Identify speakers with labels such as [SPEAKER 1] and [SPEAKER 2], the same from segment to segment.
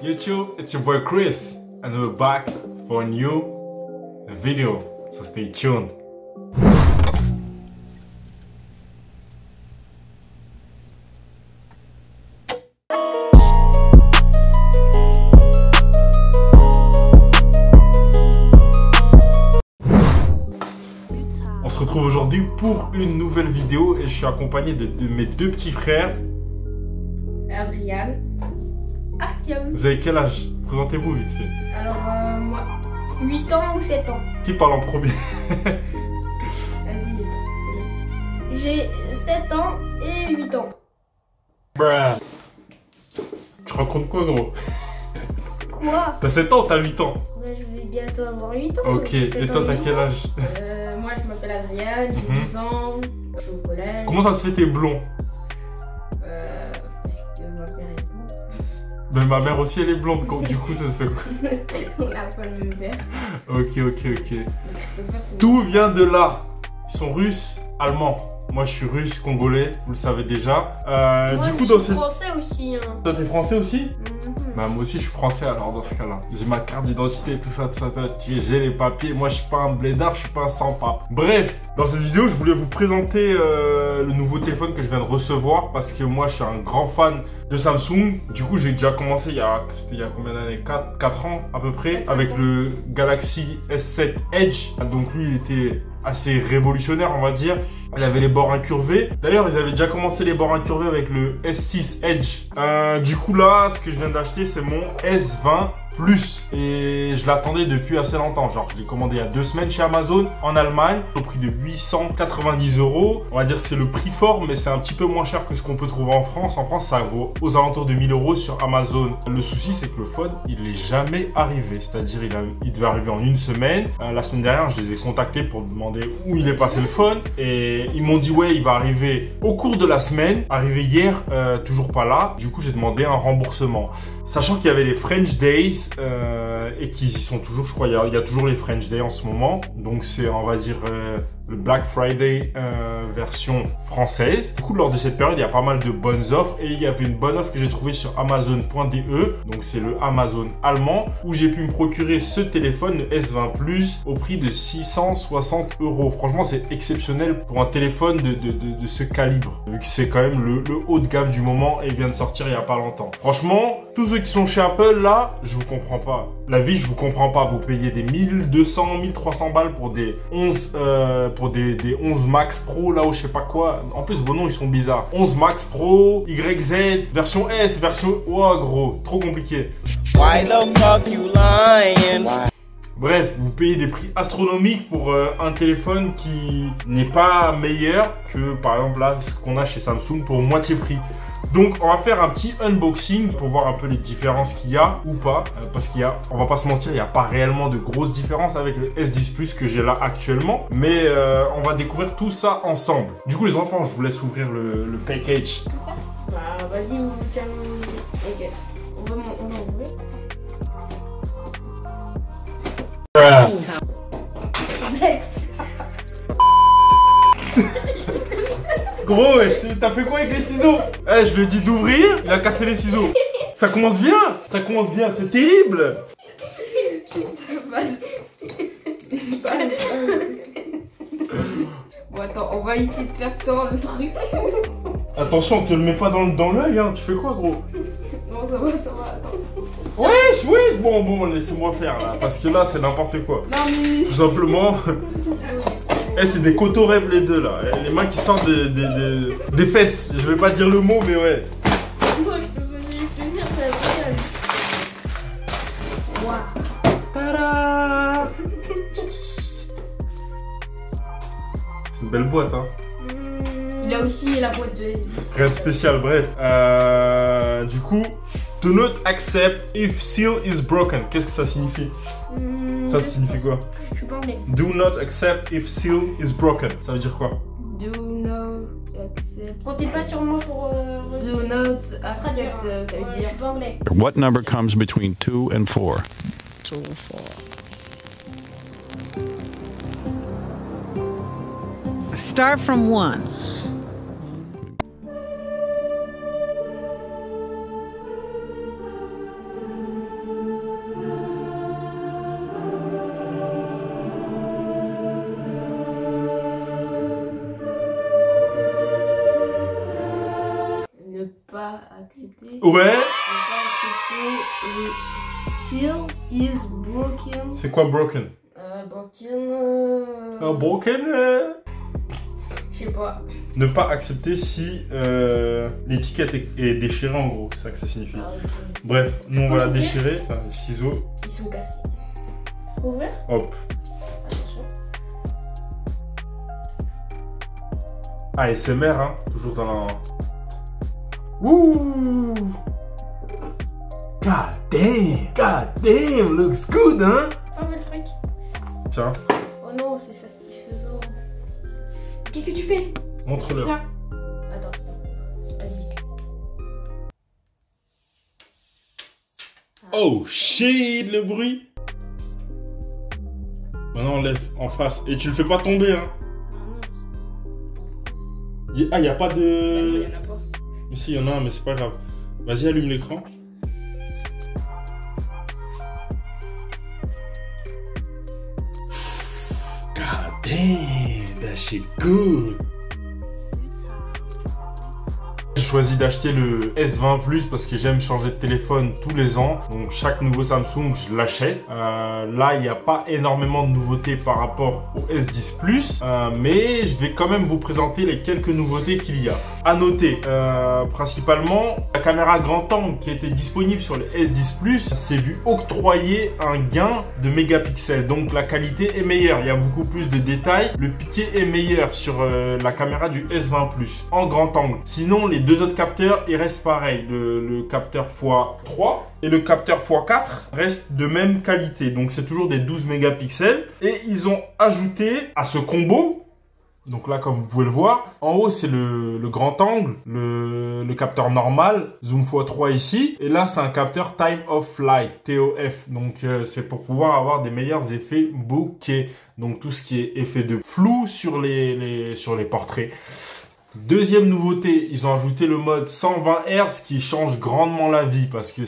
[SPEAKER 1] YouTube? It's your boy Chris, and we're back for a new video, so stay tuned. On se retrouve aujourd'hui pour une nouvelle vidéo et je suis accompagné de mes deux petits frères.
[SPEAKER 2] Adrien. Artyom.
[SPEAKER 1] Vous avez quel âge? Présentez-vous vite fait.
[SPEAKER 2] Alors moi, 8 ans ou 7 ans.
[SPEAKER 1] Qui parle en premier?
[SPEAKER 2] Vas-y. J'ai 7 ans et 8 ans.
[SPEAKER 1] Bruh. Tu racontes quoi, gros?
[SPEAKER 2] Quoi?
[SPEAKER 1] T'as 7 ans ou t'as 8 ans?
[SPEAKER 2] Bah, je vais bientôt avoir 8 ans.
[SPEAKER 1] Ok, et toi t'as quel âge?
[SPEAKER 2] Moi je m'appelle Adrien, j'ai 12 ans, je suis au collège.
[SPEAKER 1] Comment ça se fait t'es blond?
[SPEAKER 2] Parce que ma mère est blonde.
[SPEAKER 1] Ben ma mère aussi elle est blonde, du coup ça se fait quoi?
[SPEAKER 2] On n'a pas le même père.
[SPEAKER 1] Ok.
[SPEAKER 2] Christopher, c'est
[SPEAKER 1] Tout vient de là. Ils sont russes, allemands. Moi je suis russe, congolais, vous le savez déjà.
[SPEAKER 2] moi,
[SPEAKER 1] Du coup
[SPEAKER 2] je
[SPEAKER 1] dans
[SPEAKER 2] suis
[SPEAKER 1] cette...
[SPEAKER 2] français aussi. Hein.
[SPEAKER 1] Toi t'es français aussi?
[SPEAKER 2] Mhm.
[SPEAKER 1] Moi aussi je suis français alors dans ce cas-là. J'ai ma carte d'identité, tout ça, j'ai les papiers. Moi je suis pas un blédard, je suis pas un sans-pape. Bref, dans cette vidéo je voulais vous présenter le nouveau téléphone que je viens de recevoir parce que moi je suis un grand fan de Samsung. Du coup j'ai déjà commencé il y a combien d'années? 4 ans à peu près avec le Galaxy S7 Edge. Donc lui il était assez révolutionnaire on va dire. Il avait les bords incurvés. D'ailleurs ils avaient déjà commencé les bords incurvés avec le S6 Edge. Du coup là ce que je viens d'acheter c'est mon S20 Plus et je l'attendais depuis assez longtemps. Genre je l'ai commandé il y a 2 semaines chez Amazon en Allemagne au prix de 890 €. On va dire c'est le prix fort mais c'est un petit peu moins cher que ce qu'on peut trouver en France. En France ça vaut aux alentours de 1000 € sur Amazon. Le souci c'est que le phone il n'est jamais arrivé. C'est-à-dire il devait arriver en 1 semaine. La semaine dernière je les ai contactés pour demander où il est passé le phone et ils m'ont dit ouais il va arriver au cours de la semaine. Arrivé hier, toujours pas là. Du coup j'ai demandé un remboursement. Sachant qu'il y avait les French Days et qu'ils y sont toujours, je crois, il y a toujours les French Days en ce moment. Donc c'est, on va dire, le Black Friday version française. Du coup, lors de cette période, il y a pas mal de bonnes offres. Et il y avait une bonne offre que j'ai trouvée sur Amazon.de. Donc c'est le Amazon allemand où j'ai pu me procurer ce téléphone, le S20 Plus, au prix de 660 €. Franchement, c'est exceptionnel pour un téléphone de ce calibre. Vu que c'est quand même le haut de gamme du moment et il vient de sortir il y a pas longtemps. Franchement, tous ceux qui sont chez Apple, là, je vous comprends pas. La vie, je vous comprends pas. Vous payez des 1200, 1300 balles pour des 11 Max Pro, là, ou je sais pas quoi. En plus, vos noms, ils sont bizarres. 11 Max Pro, YZ, version S, version... Ouah, gros, trop compliqué.
[SPEAKER 3] Why the fuck you lying?
[SPEAKER 1] Bref, vous payez des prix astronomiques pour un téléphone qui n'est pas meilleur que, par exemple, là, ce qu'on a chez Samsung pour moitié prix. Donc on va faire un petit unboxing pour voir un peu les différences qu'il y a ou pas. Parce qu'il y a, on va pas se mentir, il n'y a pas réellement de grosses différences avec le S10 Plus que j'ai là actuellement. Mais on va découvrir tout ça ensemble. Du coup les enfants, je vous laisse ouvrir le package.
[SPEAKER 2] Bah vas-y, on tient. Ok. On va ouvrir.
[SPEAKER 1] Gros, t'as fait quoi avec les ciseaux? Eh, je lui ai dit d'ouvrir, il a cassé les ciseaux. Ça commence bien, c'est terrible.
[SPEAKER 2] Bon attends, on va essayer de faire sans le truc.
[SPEAKER 1] Attention, te le mets pas dans l'œil, hein. Tu fais quoi, gros?
[SPEAKER 2] Non, ça va, attends.
[SPEAKER 1] Wesh, bon, laissez-moi faire là, parce que là, c'est n'importe quoi.
[SPEAKER 2] Non, mais...
[SPEAKER 1] Tout simplement... Eh, c'est des cotorèves les deux là. Les mains qui sortent des fesses. Je vais pas dire le mot, mais ouais.
[SPEAKER 2] Moi, je peux venir, ça va. Waouh.
[SPEAKER 1] Tada. C'est une belle boîte, hein.
[SPEAKER 2] Il a aussi la boîte de S10.
[SPEAKER 1] Rien de spécial, bref. Du coup, do not accept if seal is broken. Qu'est-ce que ça signifie? Ça signifie quoi?
[SPEAKER 2] Je suis pas anglais.
[SPEAKER 1] Do not accept if seal is broken. Ça veut dire quoi?
[SPEAKER 2] Do not accept. Comptez pas sur moi pour. Do not accept. Ça veut dire. Je suis pas anglais.
[SPEAKER 4] What number comes between 2 and 4?
[SPEAKER 3] 2 and 4.
[SPEAKER 5] Start from 1.
[SPEAKER 2] accepter.
[SPEAKER 1] Ouais.
[SPEAKER 2] Ne pas accepter. Le seal is broken.
[SPEAKER 1] C'est quoi broken?
[SPEAKER 2] Broken.
[SPEAKER 1] Broken.
[SPEAKER 2] Je sais pas.
[SPEAKER 1] Ne pas accepter si l'étiquette est déchirée en gros, c'est ça que ça signifie.
[SPEAKER 2] Ah, ok.
[SPEAKER 1] Bref, nous on va la
[SPEAKER 2] Ouvrir.
[SPEAKER 1] déchirer, enfin les ciseaux,
[SPEAKER 2] Ils sont cassés. Faut ouvrir?
[SPEAKER 1] hop.
[SPEAKER 2] Attention.
[SPEAKER 1] ASMR, hein, toujours dans la... Ouh. God damn, looks good, hein.
[SPEAKER 2] Oh, mais le truc.
[SPEAKER 1] Tiens,
[SPEAKER 2] Oh non, c'est satisfaisant. Qu'est-ce que tu fais?
[SPEAKER 1] montre-le.
[SPEAKER 2] Ça. Attends. Vas-y.
[SPEAKER 1] Oh shit, le bruit. Maintenant on lève en face, et tu le fais pas tomber, hein. Ah, y a pas
[SPEAKER 2] Ah non,
[SPEAKER 1] de...
[SPEAKER 2] il y en a pas.
[SPEAKER 1] Mais si, il y en a un, mais c'est pas grave. Vas-y, allume l'écran. God damn, that shit good. J'ai choisi d'acheter le S20 Plus parce que j'aime changer de téléphone tous les ans. Donc chaque nouveau Samsung, je l'achète. Là, il n'y a pas énormément de nouveautés par rapport au S10 Plus. Mais je vais quand même vous présenter les quelques nouveautés qu'il y a. À noter, principalement, la caméra grand angle qui était disponible sur le S10 Plus s'est vu octroyer un gain de mégapixels. Donc la qualité est meilleure. Il y a beaucoup plus de détails. Le piqué est meilleur sur la caméra du S20 Plus en grand angle. Sinon, les deux autres capteurs, ils restent pareils. Le capteur x3 et le capteur x4 restent de même qualité. Donc c'est toujours des 12 mégapixels. Et ils ont ajouté à ce combo, donc là comme vous pouvez le voir, en haut c'est le grand angle, le capteur normal, zoom x3 ici. Et là c'est un capteur time of flight, TOF. Donc c'est pour pouvoir avoir des meilleurs effets bokeh. Donc tout ce qui est effet de flou sur les portraits. Deuxième nouveauté, ils ont ajouté le mode 120 Hz qui change grandement la vie parce que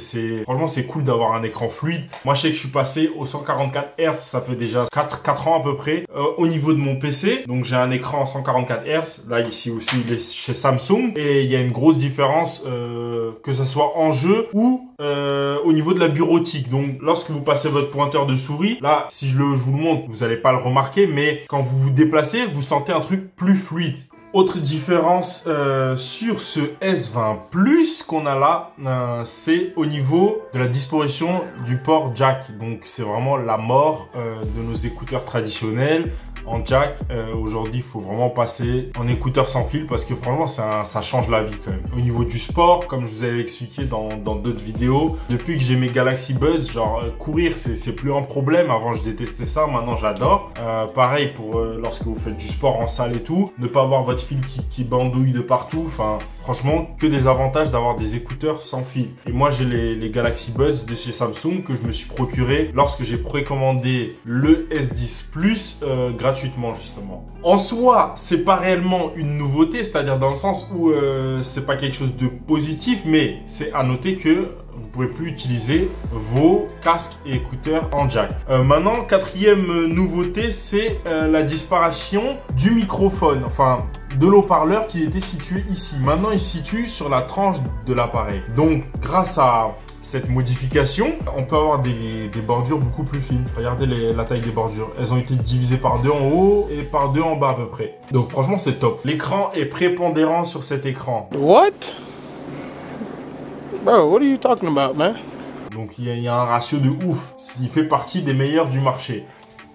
[SPEAKER 1] franchement c'est cool d'avoir un écran fluide. Moi je sais que je suis passé au 144 Hz, ça fait déjà 4 ans à peu près au niveau de mon PC. Donc j'ai un écran 144 Hz, là ici aussi il est chez Samsung et il y a une grosse différence que ce soit en jeu ou au niveau de la bureautique. Donc lorsque vous passez votre pointeur de souris, là si je vous le montre vous n'allez pas le remarquer, mais quand vous vous déplacez vous sentez un truc plus fluide. Autre différence sur ce S20 Plus qu'on a là, c'est au niveau de la disposition du port jack. Donc c'est vraiment la mort de nos écouteurs traditionnels en jack. Aujourd'hui, il faut vraiment passer en écouteurs sans fil parce que franchement, ça change la vie quand même. Au niveau du sport, comme je vous avais expliqué dans d'autres vidéos, depuis que j'ai mes Galaxy Buds, genre courir, c'est plus un problème. Avant, je détestais ça. Maintenant, j'adore. Pareil pour lorsque vous faites du sport en salle et tout, ne pas avoir votre fil qui bandouille de partout. Enfin, franchement, que des avantages d'avoir des écouteurs sans fil. Et moi, j'ai les Galaxy Buds de chez Samsung que je me suis procuré lorsque j'ai précommandé le S10 Plus gratuitement, justement. En soi, c'est pas réellement une nouveauté, c'est-à-dire dans le sens où c'est pas quelque chose de positif, mais c'est à noter que vous pouvez plus utiliser vos casques et écouteurs en jack. Maintenant, quatrième nouveauté, c'est la disparition du microphone, enfin de l'haut-parleur qui était situé ici. Maintenant, il se situe sur la tranche de l'appareil. Donc, grâce à cette modification, on peut avoir des bordures beaucoup plus fines. Regardez la taille des bordures. Elles ont été divisées par 2 en haut et par 2 en bas à peu près. Donc franchement, c'est top. L'écran est prépondérant sur cet écran.
[SPEAKER 5] What? Bro, what are you talking about, man?
[SPEAKER 1] Donc il y a un ratio de ouf. Il fait partie des meilleurs du marché.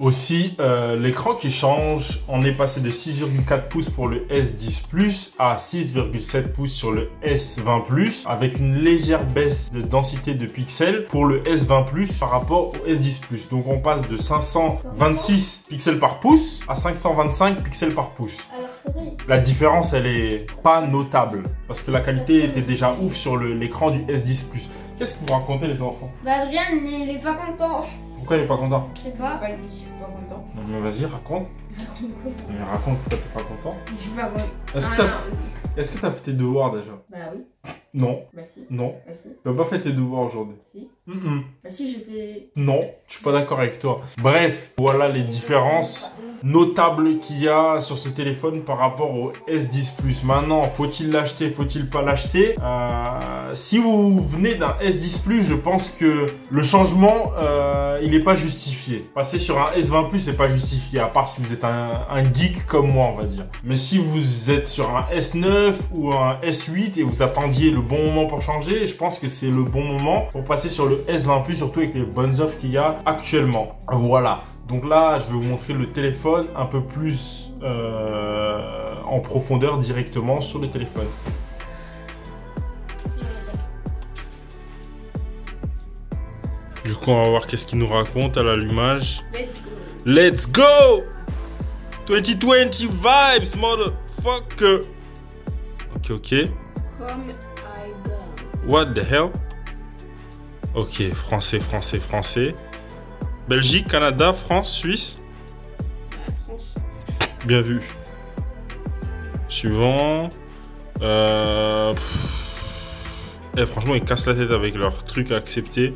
[SPEAKER 1] Aussi, l'écran qui change, on est passé de 6,4 pouces pour le S10 Plus à 6,7 pouces sur le S20 Plus, avec une légère baisse de densité de pixels pour le S20 Plus par rapport au S10 Plus. Donc on passe de 526 pixels par pouce à 525 pixels par pouce.
[SPEAKER 2] Alors c'est vrai.
[SPEAKER 1] La différence, elle est pas notable parce que la qualité était déjà ouf sur l'écran du S10 Plus. Qu'est-ce que vous racontez les enfants?
[SPEAKER 2] Bah Adrien, il est pas content.
[SPEAKER 1] Pourquoi il est pas content?
[SPEAKER 2] Je sais pas. Bah il dit je suis pas content.
[SPEAKER 1] Non mais vas-y, raconte. Mais raconte, pourquoi t'es pas content?
[SPEAKER 2] Je suis pas content.
[SPEAKER 1] Est-ce que t'as fait tes devoirs déjà?
[SPEAKER 2] Bah oui.
[SPEAKER 1] Non.
[SPEAKER 2] Bah si.
[SPEAKER 1] Non.
[SPEAKER 2] Bah si.
[SPEAKER 1] Tu n'as pas fait tes devoirs aujourd'hui?
[SPEAKER 2] Si.
[SPEAKER 1] Mm-mm.
[SPEAKER 2] Bah si, j'ai fait...
[SPEAKER 1] Non, je suis pas d'accord avec toi. Bref, voilà les différences notables qu'il y a sur ce téléphone par rapport au S10 Plus. Maintenant, faut-il l'acheter, faut-il pas l'acheter? Si vous venez d'un S10 Plus, je pense que le changement, il n'est pas justifié. Passer sur un S20 Plus, c'est pas justifié, à part si vous êtes un geek comme moi, on va dire. Mais si vous êtes sur un S9 ou un S8 et vous attendiez le bon moment pour changer, je pense que c'est le bon moment pour passer sur le S20 Plus, surtout avec les bonnes offres qu'il y a actuellement. Voilà. Donc là, je vais vous montrer le téléphone un peu plus en profondeur directement sur le téléphone. Du coup, on va voir qu'est-ce qu'il nous raconte à l'allumage.
[SPEAKER 2] Let's go.
[SPEAKER 1] Let's go! 2020 vibes, motherfucker! Ok.
[SPEAKER 2] Come I go.
[SPEAKER 1] What the hell? Ok, français. Belgique, Canada, France, Suisse.
[SPEAKER 2] France.
[SPEAKER 1] Bien vu. Suivant. Franchement, ils cassent la tête avec leurs trucs à accepter.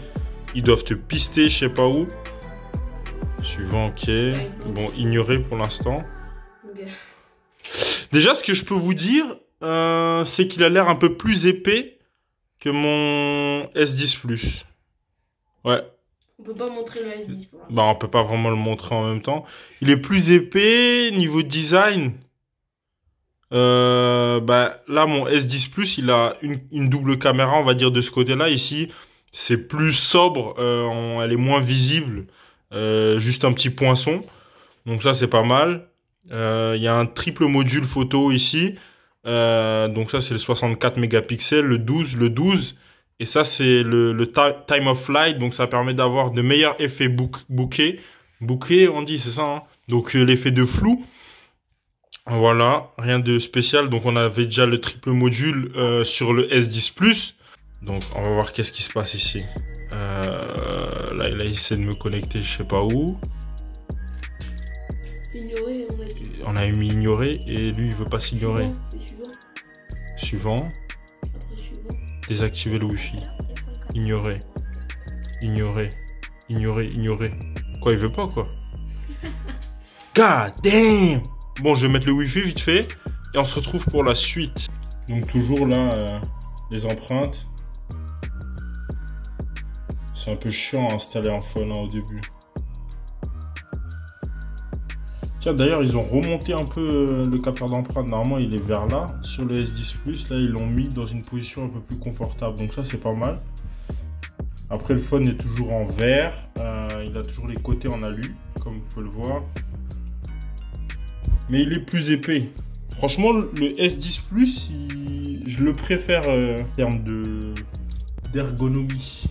[SPEAKER 1] Ils doivent te pister, je sais pas où. Suivant, ok. Bon, ignorer pour l'instant.
[SPEAKER 2] Okay.
[SPEAKER 1] Déjà, ce que je peux vous dire, c'est qu'il a l'air un peu plus épais que mon S10 Plus. Ouais.
[SPEAKER 2] On peut pas montrer le S10 pour l'instant.
[SPEAKER 1] Bah, on peut pas vraiment le montrer en même temps. Il est plus épais, niveau design. Bah, là, mon S10 Plus, il a une double caméra, on va dire, de ce côté-là. Ici, c'est plus sobre, elle est moins visible. Juste un petit poinçon. Donc ça, c'est pas mal. Il y a un triple module photo ici. Donc ça, c'est le 64 mégapixels, le 12. Et ça, c'est le time of flight. Donc ça permet d'avoir de meilleurs effets bokeh. Bokeh, on dit, c'est ça, hein. Donc l'effet de flou. Voilà, rien de spécial. Donc on avait déjà le triple module sur le S10 Plus. Donc on va voir qu'est-ce qui se passe ici. Là, il essaie de me connecter, je sais pas où.
[SPEAKER 2] Ignorer,
[SPEAKER 1] on a mis ignorer et lui il veut pas s'ignorer. Suivant.
[SPEAKER 2] Après suivant.
[SPEAKER 1] Désactiver le Wi-Fi. Ignorer. Quoi, il veut pas quoi? God damn! Bon, je vais mettre le Wi-Fi vite fait et on se retrouve pour la suite. Donc toujours là, les empreintes. C'est un peu chiant à installer un phone au début. Tiens, d'ailleurs, ils ont remonté un peu le capteur d'empreinte. Normalement, il est vers là, sur le S10 Plus. Là, ils l'ont mis dans une position un peu plus confortable. Donc ça, c'est pas mal. Après, le phone est toujours en vert. Il a toujours les côtés en alu, comme vous pouvez le voir. Mais il est plus épais. Franchement, le S10 Plus, je le préfère en termes d'ergonomie.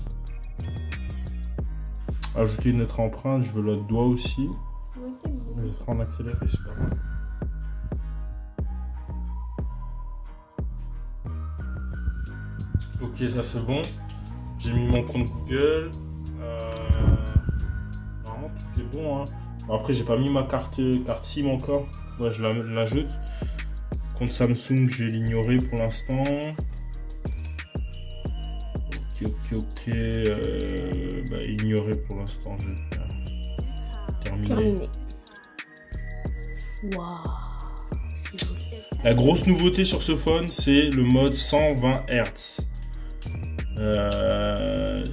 [SPEAKER 1] Ajouter une autre empreinte, je veux l'autre doigt aussi. Je vais prendre accéléré, c'est pas mal. Ok, ça c'est bon. J'ai mis mon compte Google. Normalement tout est bon, hein. Bon, après j'ai pas mis ma carte SIM encore. Faudrait que je l'ajoute. Compte Samsung, je vais l'ignorer pour l'instant. Ok. Bah, ignorer pour l'instant. Je vais terminer.
[SPEAKER 2] Waouh.
[SPEAKER 1] La grosse nouveauté sur ce phone, c'est le mode 120 Hz.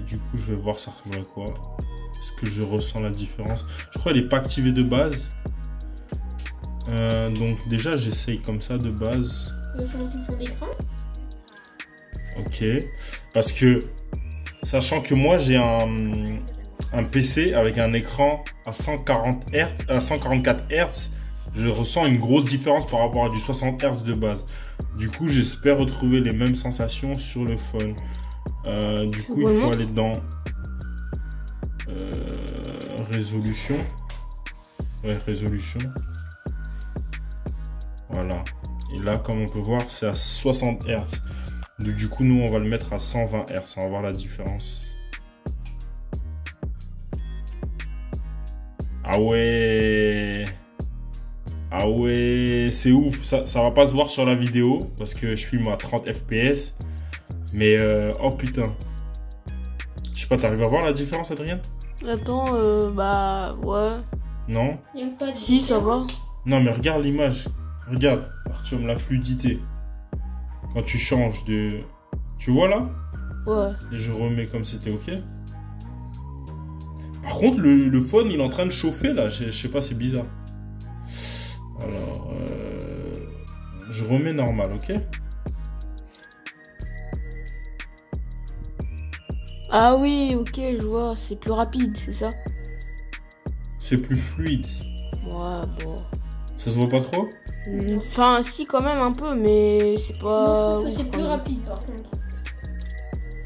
[SPEAKER 1] Du coup, je vais voir ça ressemble à quoi. Est-ce que je ressens la différence? Je crois qu'elle n'est pas activée de base. Donc déjà, j'essaye comme ça de base.
[SPEAKER 2] Le changement de fond d'écran.
[SPEAKER 1] Ok. Parce que, sachant que moi, j'ai un PC avec un écran à 140 Hz, à 144 Hz, je ressens une grosse différence par rapport à du 60 Hz de base. Du coup, j'espère retrouver les mêmes sensations sur le phone. Du coup, il faut aller dans résolution. Ouais, résolution. Voilà. Et là, comme on peut voir, c'est à 60 Hz. Donc, du coup, nous, on va le mettre à 120 Hz. On va voir la différence. Ah ouais. Ah ouais, c'est ouf. Ça va pas se voir sur la vidéo parce que je filme à 30 fps. Mais oh putain. Je sais pas, t'arrives à voir la différence, Adrien?
[SPEAKER 2] Attends, bah ouais.
[SPEAKER 1] Non?
[SPEAKER 2] Il y a pas de
[SPEAKER 5] Si, ça va.
[SPEAKER 2] différence.
[SPEAKER 1] Non, mais regarde l'image. Regarde, Artyom, la fluidité. Quand tu changes de... Tu vois là?
[SPEAKER 5] Ouais.
[SPEAKER 1] Et je remets comme c'était ok. Par contre, le phone, il est en train de chauffer là. Je sais pas, c'est bizarre. Alors, je remets normal, ok?
[SPEAKER 5] Ah oui, ok, je vois. C'est plus rapide, c'est ça?
[SPEAKER 1] C'est plus fluide.
[SPEAKER 5] Ouais, bon.
[SPEAKER 1] Ça se voit pas trop?
[SPEAKER 5] Enfin, si, quand même un peu, mais c'est
[SPEAKER 2] Moi,
[SPEAKER 5] pas.
[SPEAKER 2] je trouve que c'est
[SPEAKER 5] ouf,
[SPEAKER 2] plus
[SPEAKER 5] quand même.
[SPEAKER 2] rapide par contre.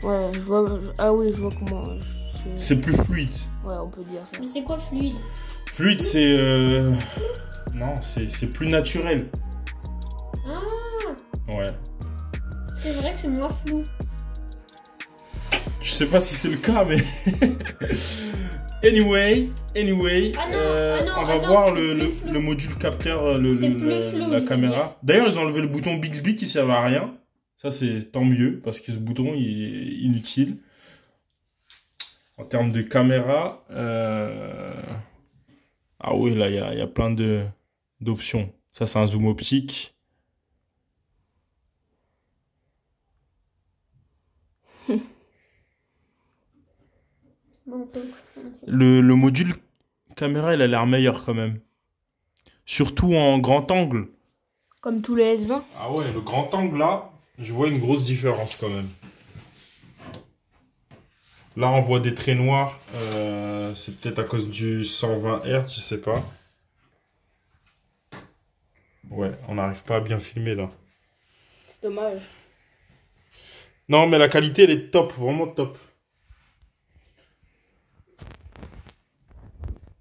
[SPEAKER 5] Ouais, je vois. Ah oui, je vois comment.
[SPEAKER 1] C'est plus fluide.
[SPEAKER 5] Ouais, on peut dire ça.
[SPEAKER 2] Mais c'est quoi fluide?
[SPEAKER 1] Fluide, c'est... Non, c'est plus naturel.
[SPEAKER 2] Ah,
[SPEAKER 1] Ouais.
[SPEAKER 2] c'est vrai que c'est moins flou.
[SPEAKER 1] Je sais pas si c'est le cas, mais... Anyway,
[SPEAKER 2] Ah non,
[SPEAKER 1] on va
[SPEAKER 2] ah non,
[SPEAKER 1] voir
[SPEAKER 2] c'est
[SPEAKER 1] le
[SPEAKER 2] plus flou.
[SPEAKER 1] module capteur,
[SPEAKER 2] C'est plus flou,
[SPEAKER 1] la
[SPEAKER 2] je veux
[SPEAKER 1] caméra.
[SPEAKER 2] dire.
[SPEAKER 1] D'ailleurs, ils ont enlevé le bouton Bixby qui servait à rien. Ça, c'est tant mieux, parce que ce bouton, il est inutile. En termes de caméra, ah oui, là, il y a plein d'options. Ça, c'est un zoom optique.
[SPEAKER 2] Donc,
[SPEAKER 1] Le module caméra, il a l'air meilleur quand même. Surtout en grand angle.
[SPEAKER 5] Comme tous les S20.
[SPEAKER 1] Ah ouais, le grand angle là, je vois une grosse différence quand même. Là, on voit des traits noirs. C'est peut-être à cause du 120 Hz, je sais pas. Ouais, on n'arrive pas à bien filmer là.
[SPEAKER 5] C'est dommage.
[SPEAKER 1] Non, mais la qualité, elle est top, vraiment top.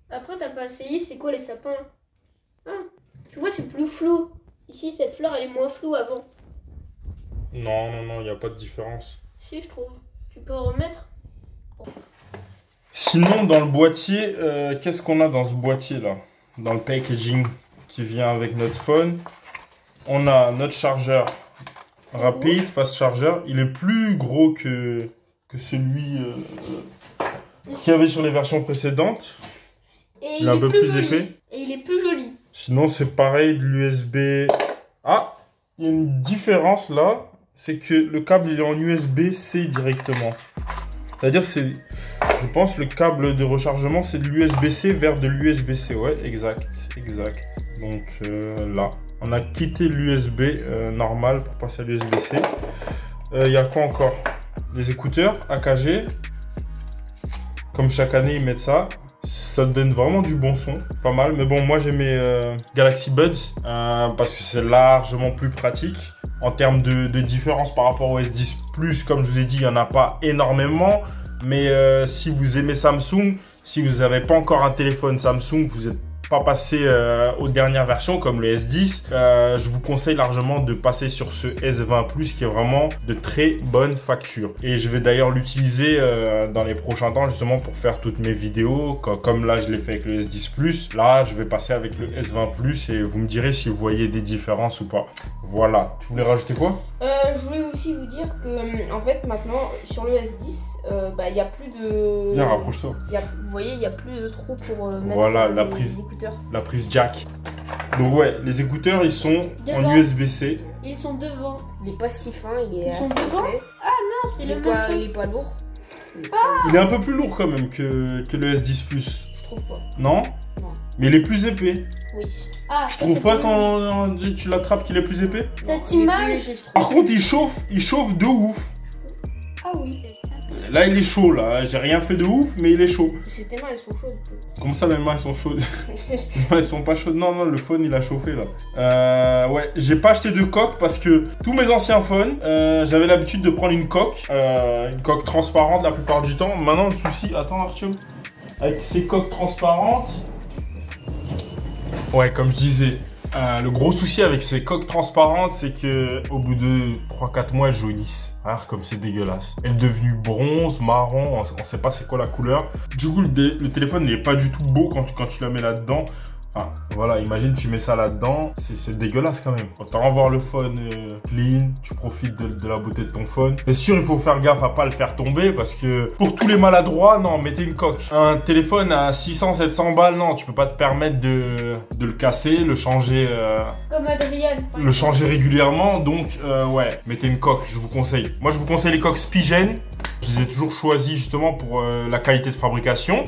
[SPEAKER 2] Après, t'as pas essayé, c'est quoi les sapins? Ah, tu vois, c'est plus flou. Ici, cette fleur, elle est moins floue avant.
[SPEAKER 1] Non, non, non, il n'y a pas de différence.
[SPEAKER 2] Si, je trouve. Tu peux en remettre?
[SPEAKER 1] Sinon, dans le boîtier, qu'est-ce qu'on a dans ce boîtier là? Dans le packaging qui vient avec notre phone, on a notre chargeur rapide, fast charger. Il est plus gros que celui qu'il y avait sur les versions précédentes.
[SPEAKER 2] Et
[SPEAKER 1] Il est un peu plus
[SPEAKER 2] joli.
[SPEAKER 1] épais.
[SPEAKER 2] Et il est plus joli.
[SPEAKER 1] Sinon, c'est pareil de l'USB. Ah, il y a une différence là, c'est que le câble il est en USB-C directement. C'est-à-dire, je pense, le câble de rechargement, c'est de l'USB-C vers de l'USB-C. Ouais, exact, exact. Donc là, on a quitté l'USB normal pour passer à l'USB-C. Il y a quoi encore? Les écouteurs AKG. Comme chaque année, ils mettent ça. Ça donne vraiment du bon son, pas mal. Mais bon, moi j'ai mes Galaxy Buds parce que c'est largement plus pratique. En termes de différence par rapport au S10 Plus, comme je vous ai dit, il n'y en a pas énormément. Mais si vous aimez Samsung, si vous n'avez pas encore un téléphone Samsung, vous n'êtes pas passé aux dernières versions comme le S10, je vous conseille largement de passer sur ce S20 Plus qui est vraiment de très bonne facture. Et je vais d'ailleurs l'utiliser dans les prochains temps justement pour faire toutes mes vidéos. Comme là je l'ai fait avec le S10 Plus, là je vais passer avec le S20 Plus et vous me direz si vous voyez des différences ou pas. Voilà. Tu voulais rajouter quoi?
[SPEAKER 5] Je voulais aussi vous dire que en fait maintenant sur le S10, il n'y a plus de.
[SPEAKER 1] Viens, rapproche-toi.
[SPEAKER 5] Vous voyez, il n'y a plus de trou pour mettre
[SPEAKER 1] Voilà, la
[SPEAKER 5] les
[SPEAKER 1] prise.
[SPEAKER 5] écouteurs.
[SPEAKER 1] La prise jack. Donc ouais, les écouteurs ils sont en
[SPEAKER 2] Devant.
[SPEAKER 1] USB-C.
[SPEAKER 2] Ils sont devant.
[SPEAKER 5] Il est pas si fin, il est
[SPEAKER 2] Ils sont
[SPEAKER 5] assez
[SPEAKER 2] devant
[SPEAKER 5] épais.
[SPEAKER 2] Non, c'est
[SPEAKER 5] Il
[SPEAKER 2] le
[SPEAKER 5] est
[SPEAKER 2] même
[SPEAKER 5] pas,
[SPEAKER 2] truc.
[SPEAKER 5] il est pas lourd.
[SPEAKER 1] Il est un peu plus lourd quand même que le S10 Plus.
[SPEAKER 5] Je trouve pas.
[SPEAKER 1] Non?
[SPEAKER 5] Non.
[SPEAKER 1] Mais il est plus épais.
[SPEAKER 5] Oui.
[SPEAKER 2] Ah,
[SPEAKER 1] Je
[SPEAKER 2] ça,
[SPEAKER 1] trouve
[SPEAKER 2] c'est
[SPEAKER 1] pas
[SPEAKER 2] pas
[SPEAKER 1] quand tu l'attrapes qu'il est plus épais?
[SPEAKER 2] Cette
[SPEAKER 5] Il est plus
[SPEAKER 2] image.
[SPEAKER 5] léger, je trouve.
[SPEAKER 1] Par contre, il chauffe de ouf.
[SPEAKER 2] Ah oui.
[SPEAKER 1] Là, il est chaud, là. J'ai rien fait de ouf, mais il est chaud.
[SPEAKER 5] C'est tes mains, elles sont chaudes.
[SPEAKER 1] Comment ça, mes mains, elles sont chaudes? Elles sont pas chaudes. Non, non, le phone, il a chauffé, là. Ouais, j'ai pas acheté de coque parce que tous mes anciens phones, j'avais l'habitude de prendre une coque transparente la plupart du temps. Maintenant, le souci... Attends, Artyom. Avec ces coques transparentes... Ouais, comme je disais, le gros souci avec ces coques transparentes, c'est que au bout de 3-4 mois, elles jaunissent. Alors, comme c'est dégueulasse. Elle est devenue bronze, marron, on sait pas c'est quoi la couleur. Du coup, le téléphone n'est pas du tout beau quand tu la mets là-dedans. Ah, voilà, imagine tu mets ça là-dedans, c'est dégueulasse quand même. Autant avoir le phone clean, tu profites de la beauté de ton phone. C'est sûr, il faut faire gaffe à pas le faire tomber parce que pour tous les maladroits, non, mettez une coque. Un téléphone à 600-700 balles, non, tu peux pas te permettre de le casser, le changer,
[SPEAKER 2] Comme Adrien.
[SPEAKER 1] le changer régulièrement. Donc, ouais, mettez une coque, je vous conseille. Moi, je vous conseille les coques Spigen. Je les ai toujours choisies justement pour la qualité de fabrication.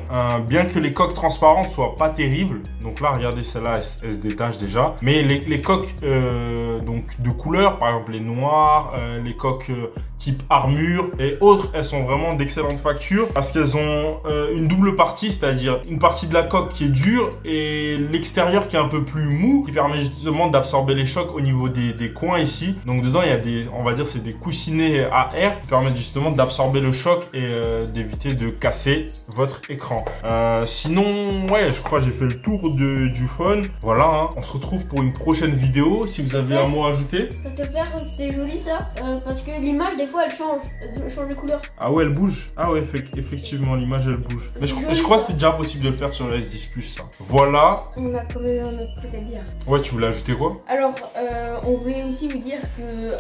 [SPEAKER 1] Bien que les coques transparentes soient pas terribles. Donc là, regardez, celle-là, elle se détache déjà. Mais les coques donc de couleur, par exemple les noirs, les coques type armure et autres, elles sont vraiment d'excellente facture parce qu'elles ont une double partie, c'est-à-dire une partie de la coque qui est dure et l'extérieur qui est un peu plus mou, qui permet justement d'absorber les chocs au niveau des coins ici. Donc dedans, il y a des, on va dire, c'est des coussinets à air qui permettent justement d'absorber le choc et d'éviter de casser votre écran. Sinon, ouais, je crois que j'ai fait le tour du phone. Voilà, hein. On se retrouve pour une prochaine vidéo. Si vous avez un mot à ajouter.
[SPEAKER 2] Ça te fait, c'est joli ça, parce que l'image des fois elle change de couleur.
[SPEAKER 1] Ah ouais, elle bouge. Ah ouais, effectivement, l'image elle bouge. Mais je crois que c'était déjà possible de le faire sur le S10 Plus. Ça. Voilà.
[SPEAKER 2] On a quand même un autre truc à dire.
[SPEAKER 1] Ouais, tu voulais ajouter quoi?
[SPEAKER 2] Alors, on voulait aussi vous dire que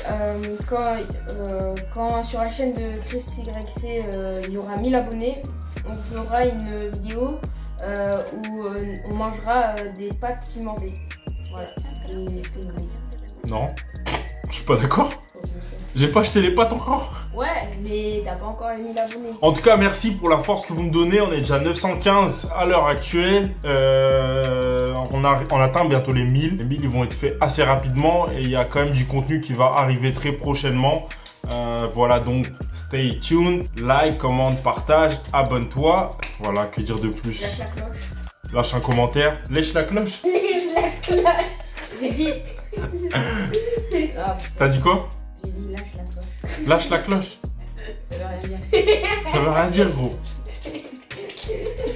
[SPEAKER 2] quand sur la chaîne de Chris YC il y aura 1000 abonnés, on fera une vidéo où on mangera des pâtes pimentées. Voilà, c'était ce que je voulais dire.
[SPEAKER 1] Non, je suis pas d'accord. J'ai pas acheté les pâtes encore.
[SPEAKER 2] Ouais, mais t'as pas encore les 1000 abonnés.
[SPEAKER 1] En tout cas, merci pour la force que vous me donnez. On est déjà 915 à l'heure actuelle. On atteint bientôt les 1000. Les 1000, ils vont être faits assez rapidement. Et il y a quand même du contenu qui va arriver très prochainement. Voilà, donc stay tuned. Like, commente, partage, abonne-toi. Voilà, que dire de plus?
[SPEAKER 2] Lâche la cloche.
[SPEAKER 1] Lâche un commentaire. Lèche la cloche.
[SPEAKER 2] Lâche la cloche. J'ai dit. Ah,
[SPEAKER 1] T'as dit quoi?
[SPEAKER 2] j'ai dit lâche la cloche.
[SPEAKER 1] Lâche la cloche.
[SPEAKER 2] Ça veut rien dire.
[SPEAKER 1] Ça veut rien dire, gros.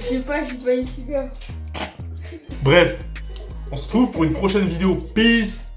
[SPEAKER 2] Je sais pas, je suis pas youtubeur.
[SPEAKER 1] Bref, on se retrouve pour une prochaine vidéo. Peace.